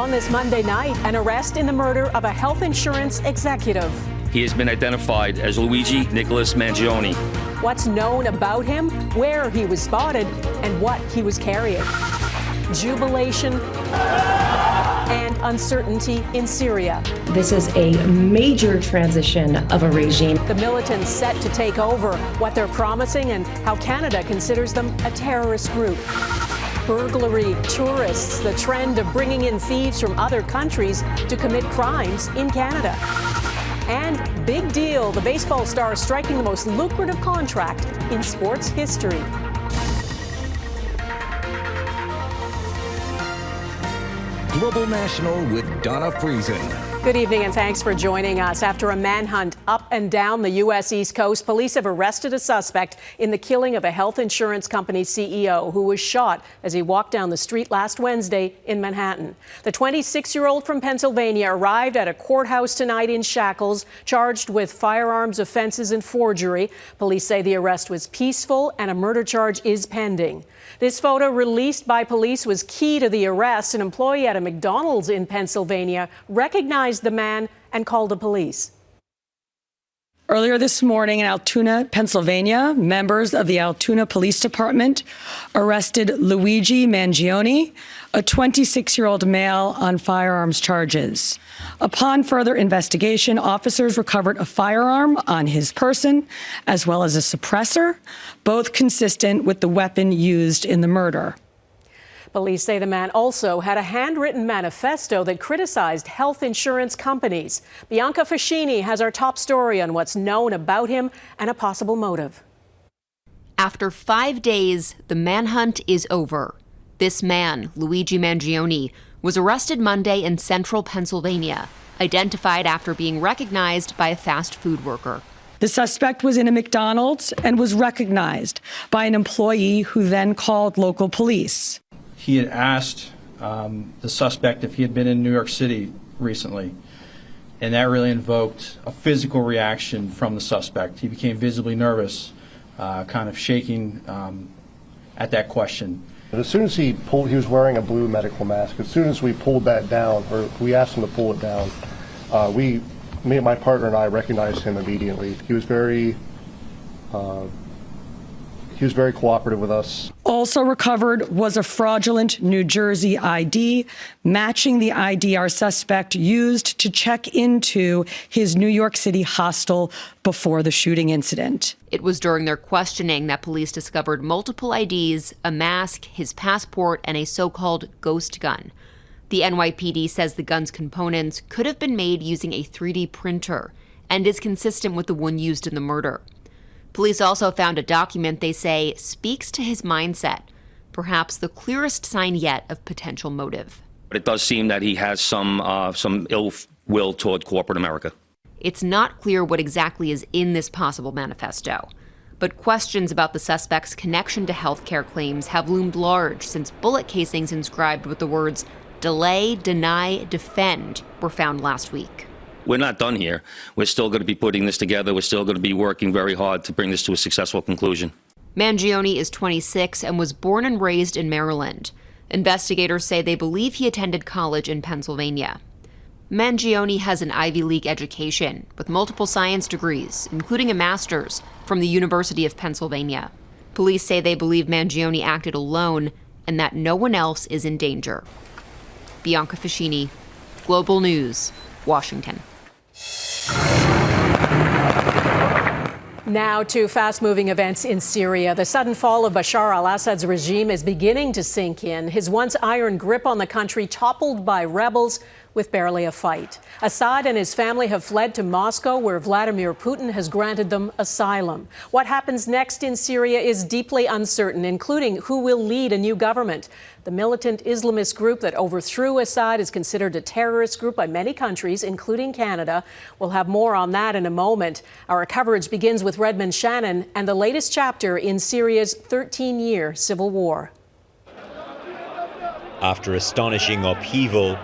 On this Monday night, an arrest in the murder of a health insurance executive. He has been identified as Luigi Nicholas Mangione. What's known about him, where he was spotted, and what he was carrying. Jubilation and uncertainty in Syria. This is a major transition of a regime. The militants set to take over, what they're promising, and how Canada considers them a terrorist group. Burglary, tourists, the trend of bringing in thieves from other countries to commit crimes in Canada. And big deal, the baseball star striking the most lucrative contract in sports history. Global National with Donna Friesen. Good evening and thanks for joining us. After a manhunt up and down the U.S. East Coast, police have arrested a suspect in the killing of a health insurance company CEO who was shot as he walked down the street last Wednesday in Manhattan. The 26-year-old from Pennsylvania arrived at a courthouse tonight in shackles, charged with firearms offenses and forgery. Police say the arrest was peaceful and a murder charge is pending. This photo released by police was key to the arrest. An employee at a McDonald's in Pennsylvania recognized the man and called the police. Earlier this morning in Altoona, Pennsylvania, members of the Altoona Police Department arrested Luigi Mangione, a 26-year-old male, on firearms charges. Upon further investigation, officers recovered a firearm on his person, as well as a suppressor, both consistent with the weapon used in the murder. Police say the man also had a handwritten manifesto that criticized health insurance companies. Bianca Facchinei has our top story on what's known about him and a possible motive. After 5 days, the manhunt is over. This man, Luigi Mangione, was arrested Monday in central Pennsylvania, identified after being recognized by a fast food worker. The suspect was in a McDonald's and was recognized by an employee who then called local police. He had asked the suspect if he had been in New York City recently, and that really invoked a physical reaction from the suspect. He became visibly nervous, kind of shaking at that question. As soon as he was wearing a blue medical mask. As soon as we pulled that down, or we asked him to pull it down, me and my partner and I recognized him immediately. He was very cooperative with us. Also recovered was a fraudulent New Jersey ID, matching the ID our suspect used to check into his New York City hostel before the shooting incident. It was during their questioning that police discovered multiple IDs, a mask, his passport, and a so-called ghost gun. The NYPD says the gun's components could have been made using a 3D printer and is consistent with the one used in the murder. Police also found a document they say speaks to his mindset, perhaps the clearest sign yet of potential motive. But it does seem that he has some ill will toward corporate America. It's not clear what exactly is in this possible manifesto, but questions about the suspect's connection to healthcare claims have loomed large since bullet casings inscribed with the words "delay, deny, defend" were found last week. We're not done here. We're still going to be putting this together. We're still going to be working very hard to bring this to a successful conclusion. Mangione is 26 and was born and raised in Maryland. Investigators say they believe he attended college in Pennsylvania. Mangione has an Ivy League education with multiple science degrees, including a master's from the University of Pennsylvania. Police say they believe Mangione acted alone and that no one else is in danger. Bianca Facchinei, Global News, Washington. Now to fast-moving events in Syria. The sudden fall of Bashar al-Assad's regime is beginning to sink in. His once iron grip on the country toppled by rebels with barely a fight. Assad and his family have fled to Moscow, where Vladimir Putin has granted them asylum. What happens next in Syria is deeply uncertain, including who will lead a new government. The militant Islamist group that overthrew Assad is considered a terrorist group by many countries, including Canada. We'll have more on that in a moment. Our coverage begins with Redmond Shannon and the latest chapter in Syria's 13-year civil war. After astonishing upheaval,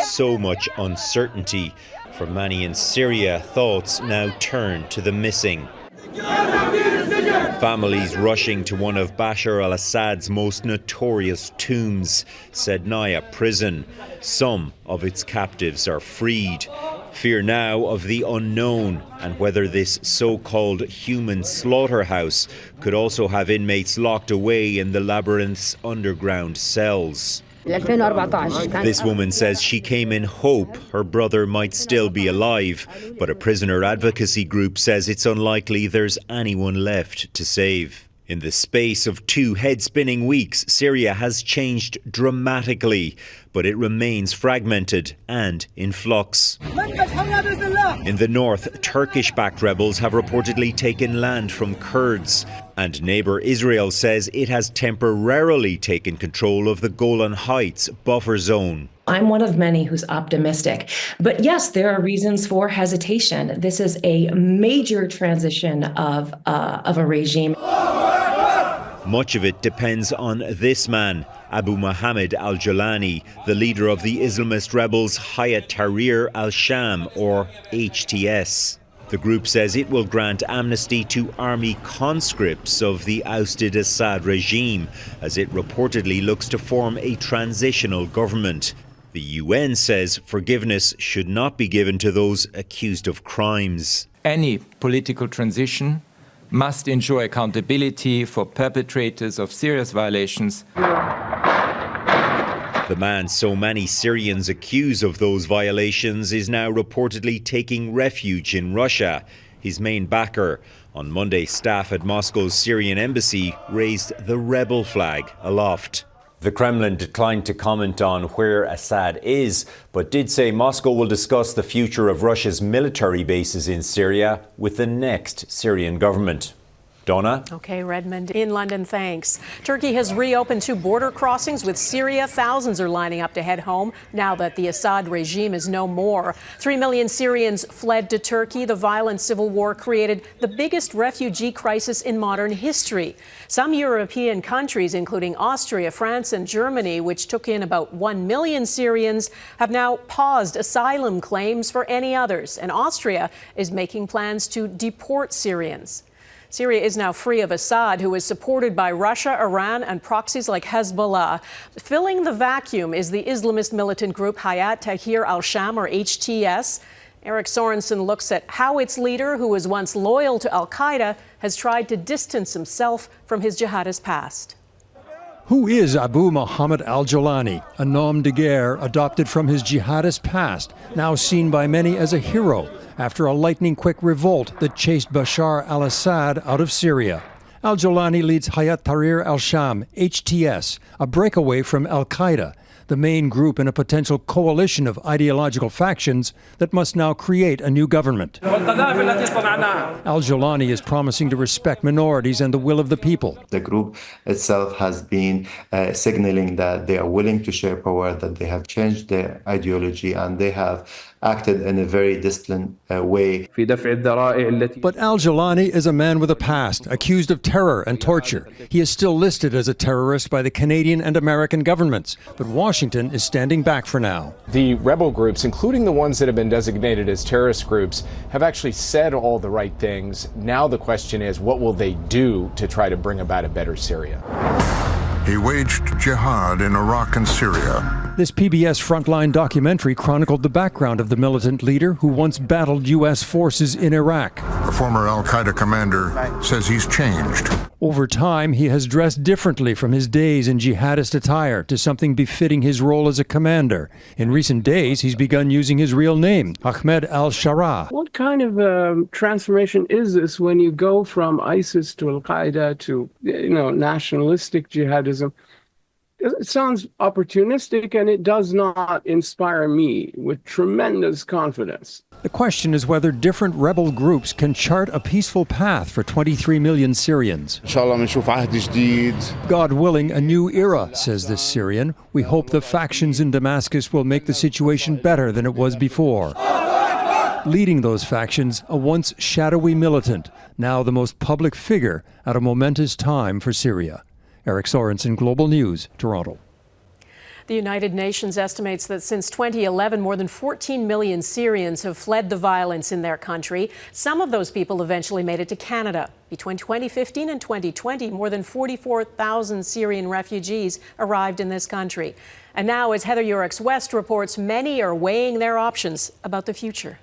so much uncertainty. For many in Syria, thoughts now turn to the missing. Families rushing to one of Bashar al-Assad's most notorious tombs, Sednaya prison. Some of its captives are freed. Fear now of the unknown and whether this so-called human slaughterhouse could also have inmates locked away in the labyrinth's underground cells. This woman says she came in hope her brother might still be alive, but a prisoner advocacy group says it's unlikely there's anyone left to save. In the space of 2 head-spinning weeks, Syria has changed dramatically, but it remains fragmented and in flux. In the north, Turkish-backed rebels have reportedly taken land from Kurds, and neighbour Israel says it has temporarily taken control of the Golan Heights buffer zone. I'm one of many who's optimistic. But yes, there are reasons for hesitation. This is a major transition of a regime. Much of it depends on this man, Abu Mohammed al-Jolani, the leader of the Islamist rebels Hayat Tahrir al-Sham, or HTS. The group says it will grant amnesty to army conscripts of the ousted Assad regime, as it reportedly looks to form a transitional government. The UN says forgiveness should not be given to those accused of crimes. Any political transition must ensure accountability for perpetrators of serious violations. The man so many Syrians accuse of those violations is now reportedly taking refuge in Russia. His main backer. On Monday, staff at Moscow's Syrian embassy raised the rebel flag aloft. The Kremlin declined to comment on where Assad is, but did say Moscow will discuss the future of Russia's military bases in Syria with the next Syrian government. Donna? Okay, Redmond in London, thanks. Turkey has reopened 2 border crossings with Syria. Thousands are lining up to head home now that the Assad regime is no more. 3 million Syrians fled to Turkey. The violent civil war created the biggest refugee crisis in modern history. Some European countries, including Austria, France and Germany, which took in about 1 million Syrians, have now paused asylum claims for any others. And Austria is making plans to deport Syrians. Syria is now free of Assad, who is supported by Russia, Iran, and proxies like Hezbollah. Filling the vacuum is the Islamist militant group Hayat Tahrir al-Sham, or HTS. Eric Sorensen looks at how its leader, who was once loyal to al-Qaeda, has tried to distance himself from his jihadist past. Who is Abu Mohammed al-Jolani, a nom de guerre adopted from his jihadist past, now seen by many as a hero after a lightning-quick revolt that chased Bashar al-Assad out of Syria? Al-Jolani leads Hayat Tahrir al-Sham, HTS, a breakaway from al-Qaeda, the main group in a potential coalition of ideological factions that must now create a new government. Al-Jolani is promising to respect minorities and the will of the people. The group itself has been signaling that they are willing to share power, that they have changed their ideology, and they have acted in a very disciplined way. But Al-Jolani is a man with a past, accused of terror and torture. He is still listed as a terrorist by the Canadian and American governments, but Washington is standing back for now. The rebel groups, including the ones that have been designated as terrorist groups, have actually said all the right things. Now the question is, what will they do to try to bring about a better Syria? He waged jihad in Iraq and Syria. This PBS Frontline documentary chronicled the background of the militant leader who once battled U.S. forces in Iraq. A former al-Qaeda commander says he's changed. Over time, he has dressed differently from his days in jihadist attire to something befitting his role as a commander. In recent days, he's begun using his real name, Ahmed al-Shara. What kind of transformation is this when you go from ISIS to al-Qaeda to, nationalistic jihadism? It sounds opportunistic, and it does not inspire me with tremendous confidence. The question is whether different rebel groups can chart a peaceful path for 23 million Syrians. God willing, a new era, says this Syrian. We hope the factions in Damascus will make the situation better than it was before. Leading those factions, a once shadowy militant, now the most public figure at a momentous time for Syria. Eric Sorensen, Global News, Toronto. The United Nations estimates that since 2011, more than 14 million Syrians have fled the violence in their country. Some of those people eventually made it to Canada. Between 2015 and 2020, more than 44,000 Syrian refugees arrived in this country. And now, as Heather Yurex-West reports, many are weighing their options about the future.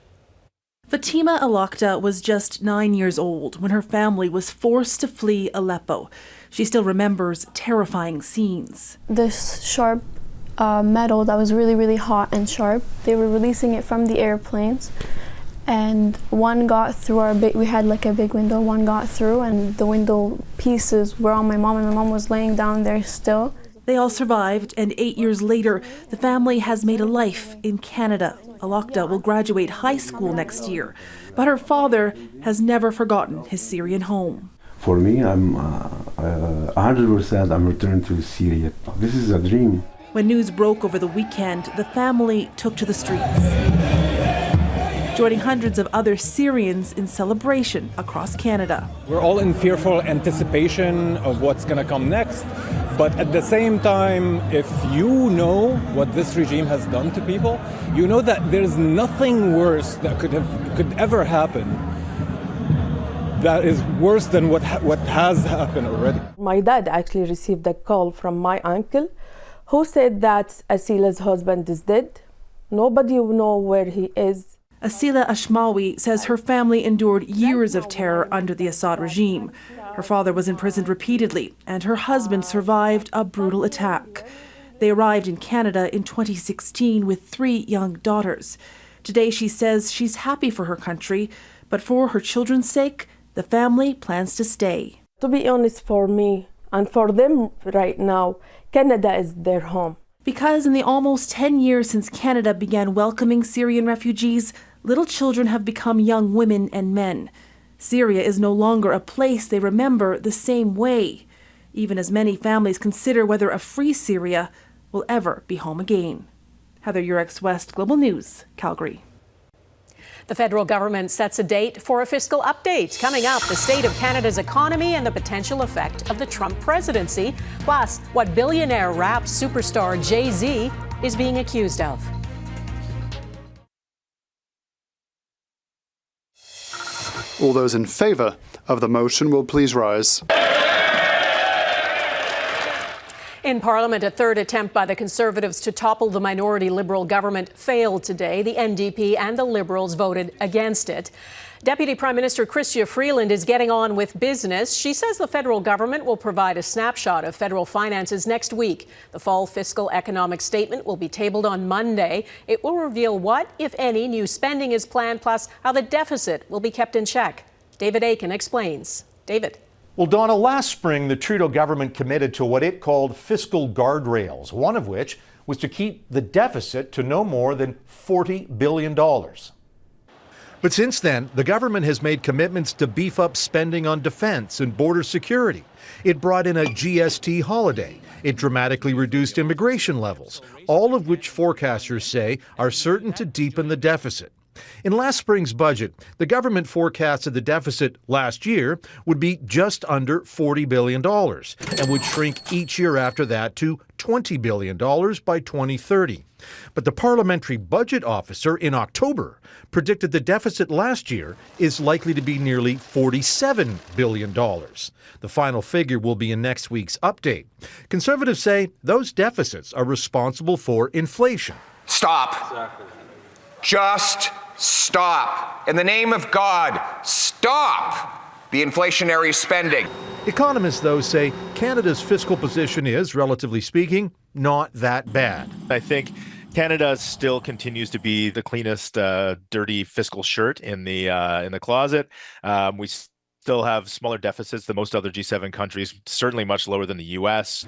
Fatima Al-Aqda was just 9 years old when her family was forced to flee Aleppo. She still remembers terrifying scenes. This sharp metal that was really, really hot and sharp. They were releasing it from the airplanes, and one got through our we had like a big window. One got through, and the window pieces were on my mom, and my mom was laying down there still. They all survived, and 8 years later, the family has made a life in Canada. Al-Aqda will graduate high school next year, but her father has never forgotten his Syrian home. For me, I'm 100% I'm returned to Syria. This is a dream. When news broke over the weekend, the family took to the streets, joining hundreds of other Syrians in celebration across Canada. We're all in fearful anticipation of what's going to come next. But at the same time, if you know what this regime has done to people, you know that there's nothing worse that could ever happen that is worse than what has happened already. My dad actually received a call from my uncle who said that Asila's husband is dead. Nobody knows where he is. Asila Ashmawi says her family endured years of terror under the Assad regime. Her father was imprisoned repeatedly, and her husband survived a brutal attack. They arrived in Canada in 2016 with 3 young daughters. Today she says she's happy for her country, but for her children's sake, the family plans to stay. To be honest, for me and for them right now, Canada is their home. Because in the almost 10 years since Canada began welcoming Syrian refugees, little children have become young women and men. Syria is no longer a place they remember the same way, even as many families consider whether a free Syria will ever be home again. Heather Yurex-West, Global News, Calgary. The federal government sets a date for a fiscal update. Coming up, the state of Canada's economy and the potential effect of the Trump presidency, plus what billionaire rap superstar Jay-Z is being accused of. All those in favour of the motion will please rise. In Parliament, a third attempt by the Conservatives to topple the minority Liberal government failed today. The NDP and the Liberals voted against it. Deputy Prime Minister Chrystia Freeland is getting on with business. She says the federal government will provide a snapshot of federal finances next week. The fall fiscal economic statement will be tabled on Monday. It will reveal what, if any, new spending is planned, plus how the deficit will be kept in check. David Aiken explains. David. Well, Donna, last spring, the Trudeau government committed to what it called fiscal guardrails, one of which was to keep the deficit to no more than $40 billion. But since then, the government has made commitments to beef up spending on defense and border security. It brought in a GST holiday. It dramatically reduced immigration levels, all of which forecasters say are certain to deepen the deficit. In last spring's budget, the government forecasted the deficit last year would be just under $40 billion and would shrink each year after that to $20 billion by 2030. But the parliamentary budget officer in October predicted the deficit last year is likely to be nearly $47 billion. The final figure will be in next week's update. Conservatives say those deficits are responsible for inflation. Stop. Exactly. Just stop. In the name of God, stop the inflationary spending. Economists, though, say Canada's fiscal position is, relatively speaking, not that bad. I think Canada still continues to be the cleanest, dirty fiscal shirt in the closet. We still have smaller deficits than most other G7 countries, certainly much lower than the U.S.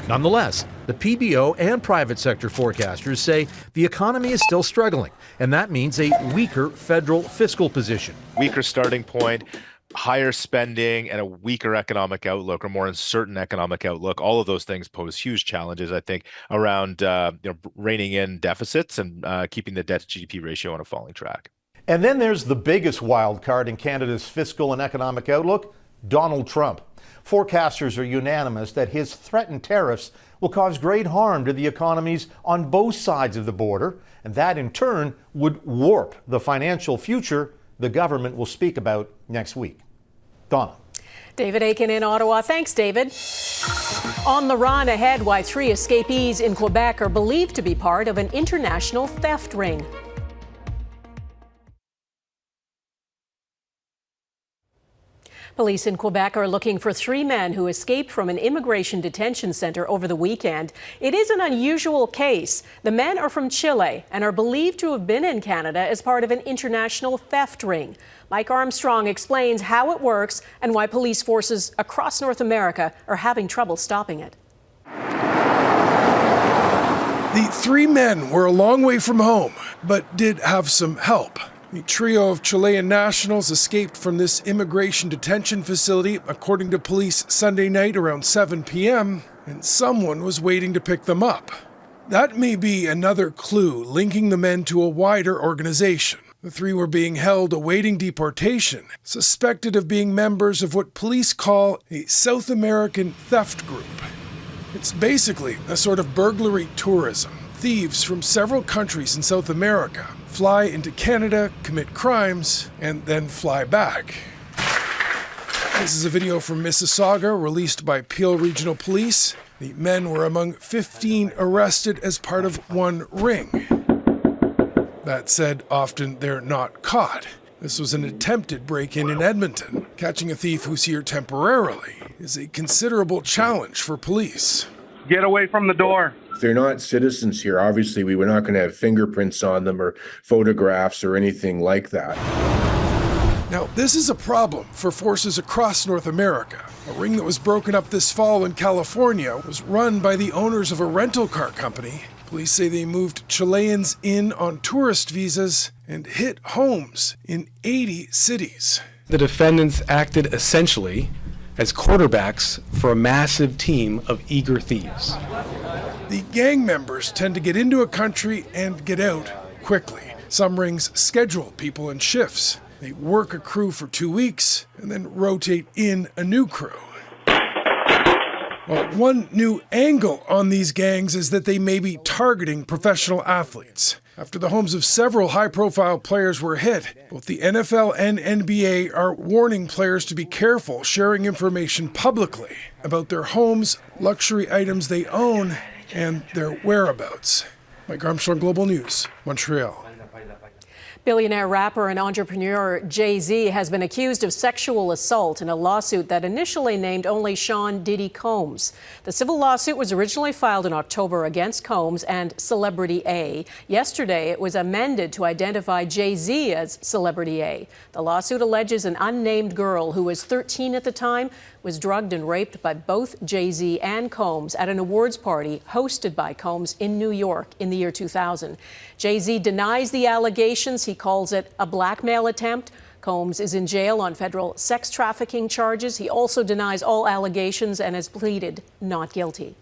Nonetheless, the PBO and private sector forecasters say the economy is still struggling, and that means a weaker federal fiscal position. Weaker starting point, higher spending, and a weaker economic outlook, or more uncertain economic outlook. All of those things pose huge challenges, I think, around reining in deficits and keeping the debt to GDP ratio on a falling track. And then there's the biggest wild card in Canada's fiscal and economic outlook, Donald Trump. Forecasters are unanimous that his threatened tariffs will cause great harm to the economies on both sides of the border, and that in turn would warp the financial future the government will speak about next week. Donna. David Aiken in Ottawa. Thanks, David. On the run ahead, why 3 escapees in Quebec are believed to be part of an international theft ring. Police in Quebec are looking for 3 men who escaped from an immigration detention center over the weekend. It is an unusual case. The men are from Chile and are believed to have been in Canada as part of an international theft ring. Mike Armstrong explains how it works and why police forces across North America are having trouble stopping it. The 3 men were a long way from home, but did have some help. The trio of Chilean nationals escaped from this immigration detention facility, according to police, Sunday night around 7 p.m., and someone was waiting to pick them up. That may be another clue linking the men to a wider organization. The 3 were being held awaiting deportation, suspected of being members of what police call a South American theft group. It's basically a sort of burglary tourism. Thieves from several countries in South America fly into Canada, commit crimes, and then fly back. This is a video from Mississauga released by Peel Regional Police. The men were among 15 arrested as part of one ring. That said, often they're not caught. This was an attempted break-in in Edmonton. Catching a thief who's here temporarily is a considerable challenge for police. Get away from the door. If they're not citizens here, obviously we were not going to have fingerprints on them or photographs or anything like that. Now, this is a problem for forces across North America. A ring that was broken up this fall in California was run by the owners of a rental car company. Police say they moved Chileans in on tourist visas and hit homes in 80 cities. The defendants acted essentially as quarterbacks for a massive team of eager thieves. The gang members tend to get into a country and get out quickly. Some rings schedule people in shifts. They work a crew for 2 weeks and then rotate in a new crew. Well, one new angle on these gangs is that they may be targeting professional athletes. After the homes of several high-profile players were hit, both the NFL and NBA are warning players to be careful sharing information publicly about their homes, luxury items they own, and their whereabouts. Mike Armstrong, Global News, Montreal. Billionaire rapper and entrepreneur Jay-Z has been accused of sexual assault in a lawsuit that initially named only Sean Diddy Combs. The civil lawsuit was originally filed in October against Combs and Celebrity A. Yesterday, it was amended to identify Jay-Z as Celebrity A. The lawsuit alleges an unnamed girl who was 13 at the time was drugged and raped by both Jay-Z and Combs at an awards party hosted by Combs in New York in the year 2000. Jay-Z denies the allegations. He calls it a blackmail attempt. Combs is in jail on federal sex trafficking charges. He also denies all allegations and has pleaded not guilty.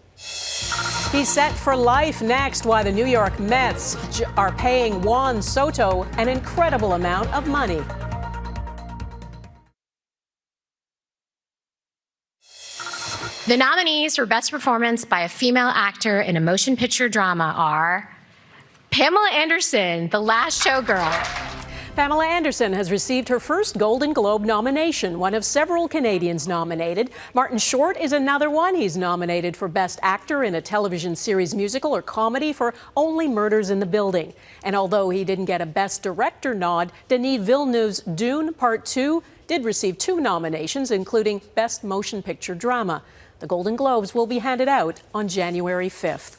He's set for life next, why the New York Mets are paying Juan Soto an incredible amount of money. The nominees for Best Performance by a Female Actor in a Motion Picture Drama are Pamela Anderson, The Last Showgirl. Pamela Anderson has received her first Golden Globe nomination, one of several Canadians nominated. Martin Short is another one. He's nominated for Best Actor in a television series, musical, or comedy for Only Murders in the Building. And although he didn't get a Best Director nod, Denis Villeneuve's Dune Part 2 did receive 2 nominations, including Best Motion Picture Drama. The Golden Globes will be handed out on January 5th.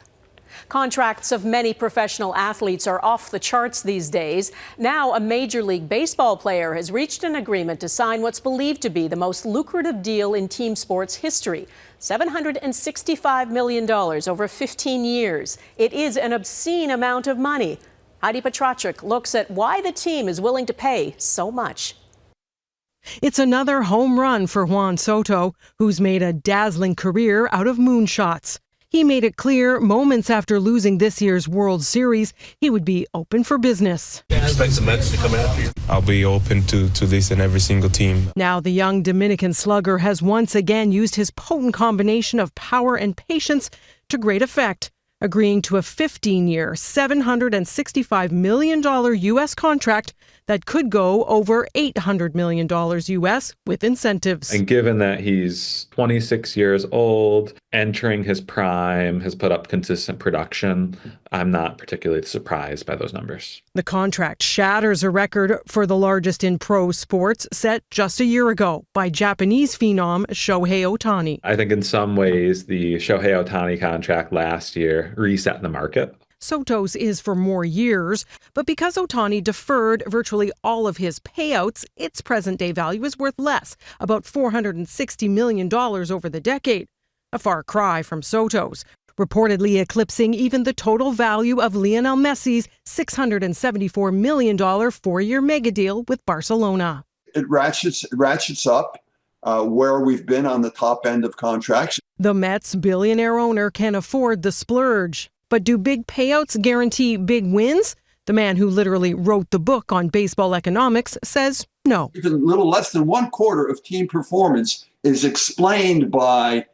Contracts of many professional athletes are off the charts these days. Now, a Major League Baseball player has reached an agreement to sign what's believed to be the most lucrative deal in team sports history, $765 million over 15 years. It is an obscene amount of money. Heidi Petrachuk looks at why the team is willing to pay so much. It's another home run for Juan Soto, who's made a dazzling career out of moonshots. He made it clear moments after losing this year's World Series, he would be open for business. Expect the Mets to come after you. I'll be open to this in every single team. Now the young Dominican slugger has once again used his potent combination of power and patience to great effect, agreeing to a 15-year, $765 million U.S. contract that could go over $800 million U.S. with incentives. And given that he's 26 years old, entering his prime, has put up consistent production, I'm not particularly surprised by those numbers. The contract shatters a record for the largest in pro sports set just a year ago by Japanese phenom Shohei Ohtani. I think in some ways the Shohei Ohtani contract last year reset the market. Soto's is for more years, but because Ohtani deferred virtually all of his payouts, its present-day value is worth less, about $460 million over the decade. A far cry from Soto's, reportedly eclipsing even the total value of Lionel Messi's $674 million four-year mega deal with Barcelona. It ratchets up where we've been on the top end of contracts. The Mets' billionaire owner can afford the splurge. But do big payouts guarantee big wins? The man who literally wrote the book on baseball economics says no. Even a little less than 1/4 of team performance is explained by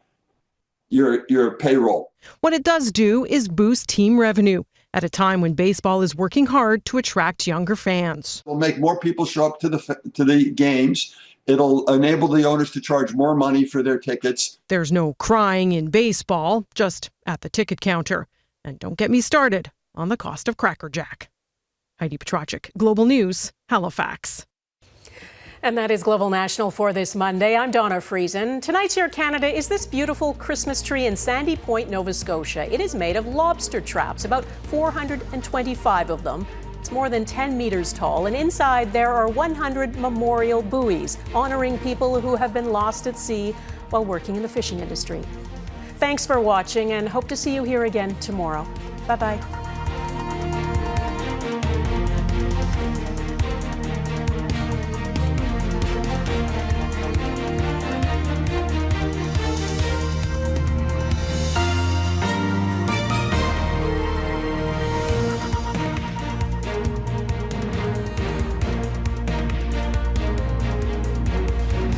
your payroll. What it does do is boost team revenue at a time when baseball is working hard to attract younger fans. It'll make more people show up to the games. It'll enable the owners to charge more money for their tickets. There's no crying in baseball, just at the ticket counter. And don't get me started on the cost of Cracker Jack. Heidi Petracek, Global News, Halifax. And that is Global National for this Monday. I'm Donna Friesen. Tonight's Your Canada is this beautiful Christmas tree in Sandy Point, Nova Scotia. It is made of lobster traps, about 425 of them. It's more than 10 meters tall, and inside there are 100 memorial buoys honoring people who have been lost at sea while working in the fishing industry. Thanks for watching, and hope to see you here again tomorrow. Bye-bye.